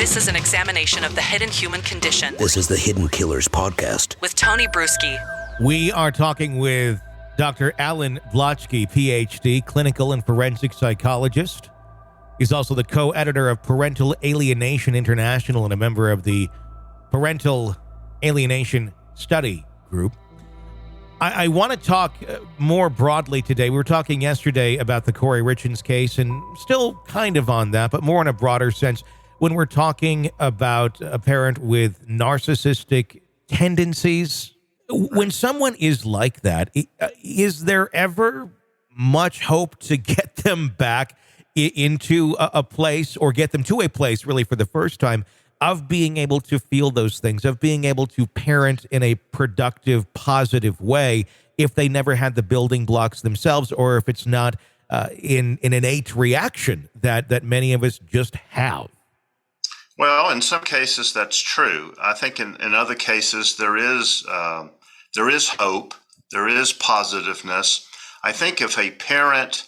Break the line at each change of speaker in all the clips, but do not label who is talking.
This is an examination of the hidden human condition.
This is the Hidden Killers Podcast.
With Tony Bruschi.
We are talking with Dr. Alan Blotcky, Ph.D., clinical and forensic psychologist. He's also the co-editor of Parental Alienation International and a member of the Parental Alienation Study Group. I want to talk more broadly today. We were talking yesterday about the Corey Richins case and still kind of on that, but more in a broader sense when we're talking about a parent with narcissistic tendencies. When someone is like that, is there ever much hope to get them back into a place or get them to a place really for the first time of being able to feel those things, of being able to parent in a productive, positive way if they never had the building blocks themselves or if it's not in an innate reaction that many of us just have?
Well, in some cases, that's true. I think in other cases, there is hope, there is positiveness. I think if a parent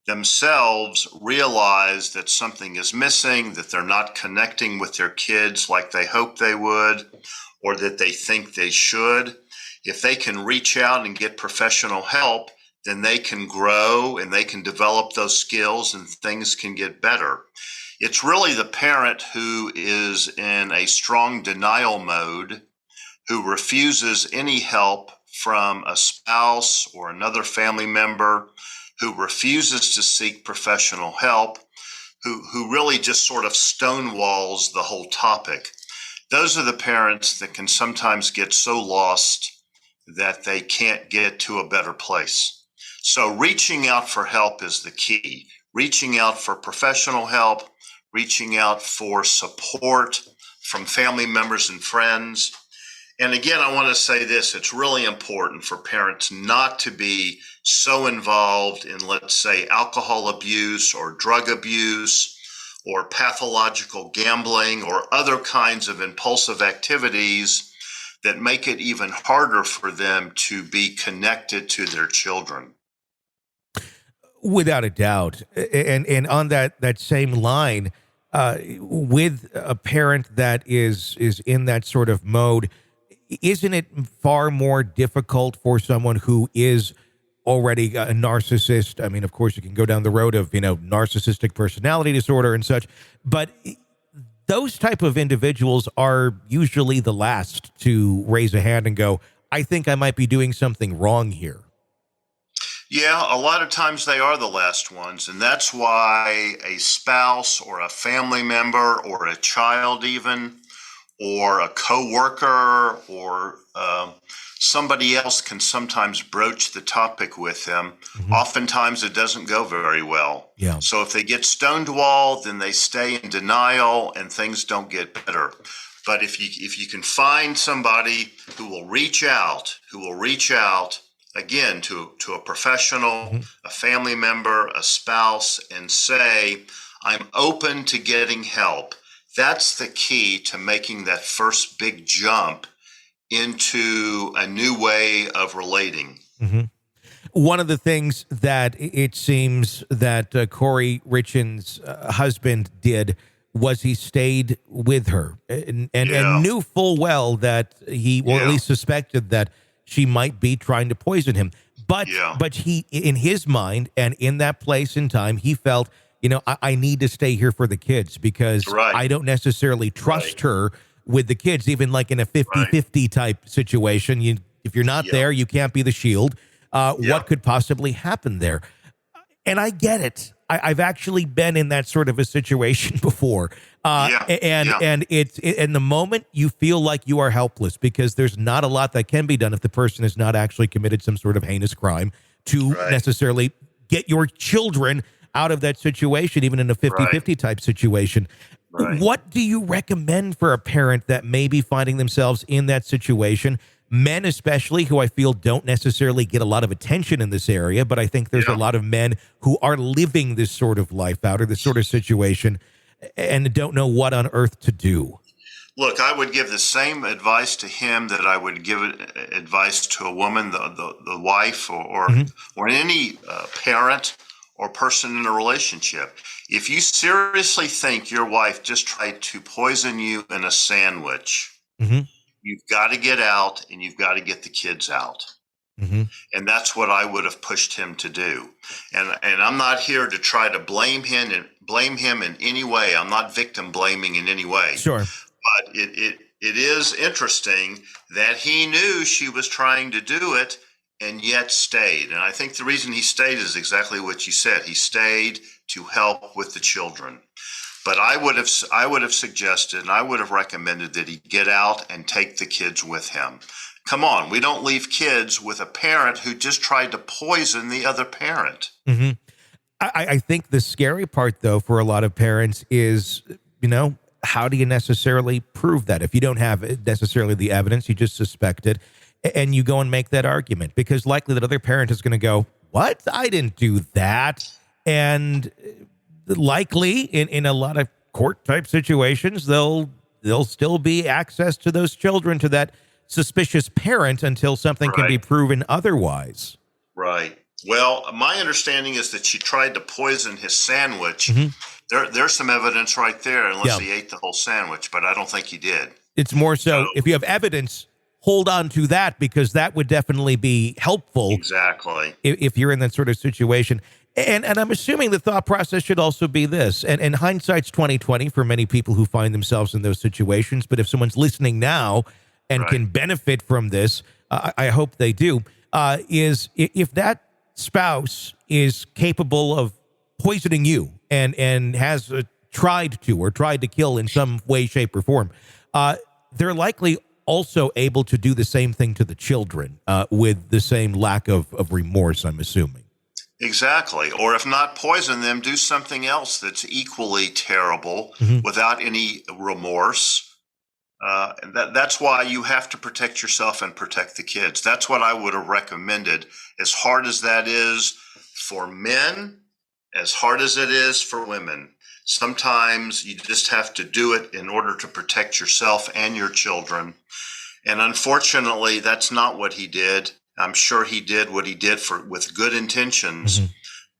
themselves realize that something is missing, that they're not connecting with their kids like they hope they would, or that they think they should, if they can reach out and get professional help, then they can grow and they can develop those skills and things can get better. It's really the parent who is in a strong denial mode, who refuses any help from a spouse or another family member, who refuses to seek professional help, who really just sort of stonewalls the whole topic. Those are the parents that can sometimes get so lost that they can't get to a better place. So reaching out for help is the key. Reaching out for professional help, reaching out for support from family members and friends. And again, I want to say this, it's really important for parents not to be so involved in, let's say, alcohol abuse or drug abuse or pathological gambling or other kinds of impulsive activities that make it even harder for them to be connected to their children.
Without a doubt. And on that same line, with a parent that is in that sort of mode, isn't it far more difficult for someone who is already a narcissist? I mean, of course, you can go down the road of, narcissistic personality disorder and such, but those type of individuals are usually the last to raise a hand and go, I think I might be doing something wrong here.
Yeah, a lot of times they are the last ones, and that's why a spouse or a family member or a child even, or a coworker or somebody else can sometimes broach the topic with them. Mm-hmm. Oftentimes it doesn't go very well.
Yeah.
So if they get stonewalled, then they stay in denial and things don't get better. But if you can find somebody who will reach out again to a professional, mm-hmm. a family member, a spouse, and say, I'm open to getting help. That's the key to making that first big jump into a new way of relating.
Mm-hmm. One of the things that it seems that Corey Richins' husband did was he stayed with her and knew full well that he, or at least suspected that she might be trying to poison him. But he, in his mind and in that place and time, he felt, I need to stay here for the kids because I don't necessarily trust her with the kids, even like in a 50-50 type situation. If you're not there, you can't be the shield. What could possibly happen there? And I get it. I've actually been in that sort of a situation before. And it's in the moment you feel like you are helpless because there's not a lot that can be done if the person has not actually committed some sort of heinous crime to necessarily get your children out of that situation, even in a 50-50 type situation. Right. What do you recommend for a parent that may be finding themselves in that situation? Men especially, who I feel don't necessarily get a lot of attention in this area, but I think there's a lot of men who are living this sort of life out or this sort of situation and don't know what on earth to do.
Look, I would give the same advice to him that I would give advice to a woman, the wife, or any parent or person in a relationship. If you seriously think your wife just tried to poison you in a sandwich, you've got to get out and you've got to get the kids out. And that's what I would have pushed him to do. And I'm not here to try to blame him in any way. I'm not victim blaming in any way.
Sure.
But it is interesting that he knew she was trying to do it and yet stayed. And I think the reason he stayed is exactly what you said. He stayed to help with the children. But I would have suggested and I would have recommended that he get out and take the kids with him. Come on, we don't leave kids with a parent who just tried to poison the other parent.
I think the scary part, though, for a lot of parents is, how do you necessarily prove that? If you don't have necessarily the evidence, you just suspect it, and you go and make that argument, because likely that other parent is going to go, what? I didn't do that. And likely in a lot of court-type situations, there'll still be access to those children, to that suspicious parent, until something can be proven otherwise. Right.
Well, my understanding is that she tried to poison his sandwich. There's some evidence right there, unless he ate the whole sandwich, but I don't think he did.
It's more so, if you have evidence, hold on to that, because that would definitely be helpful.
Exactly.
If you're in that sort of situation. And I'm assuming the thought process should also be this, and hindsight's 20/20 for many people who find themselves in those situations, but if someone's listening now and can benefit from this, I hope they do, is if that spouse is capable of poisoning you and has tried to kill in some way, shape, or form, they're likely also able to do the same thing to the children with the same lack of remorse, I'm assuming.
Exactly. Or if not poison them, do something else that's equally terrible without any remorse. That's why you have to protect yourself and protect the kids. That's what I would have recommended, as hard as that is for men, as hard as it is for women. Sometimes you just have to do it in order to protect yourself and your children. And unfortunately, that's not what he did. I'm sure he did what he did with good intentions.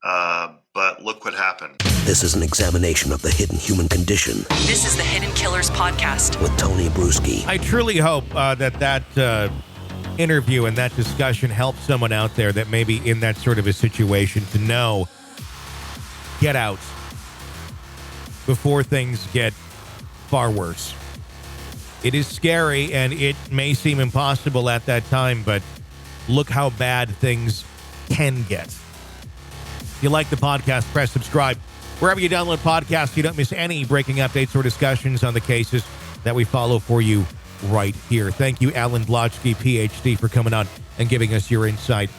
But look what happened.
This is an examination of the hidden human condition
This is the Hidden Killers Podcast.
with Tony Bruschi.
I truly hope that interview and that discussion helps someone out there that may be in that sort of a situation to know, get out before things get far worse. It is scary and it may seem impossible at that time, but look how bad things can get. If you like the podcast, press subscribe. Wherever you download podcasts, you don't miss any breaking updates or discussions on the cases that we follow for you right here. Thank you, Alan Blotcky, PhD, for coming on and giving us your insight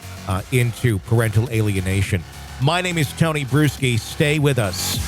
into parental alienation. My name is Tony Bruschi. Stay with us.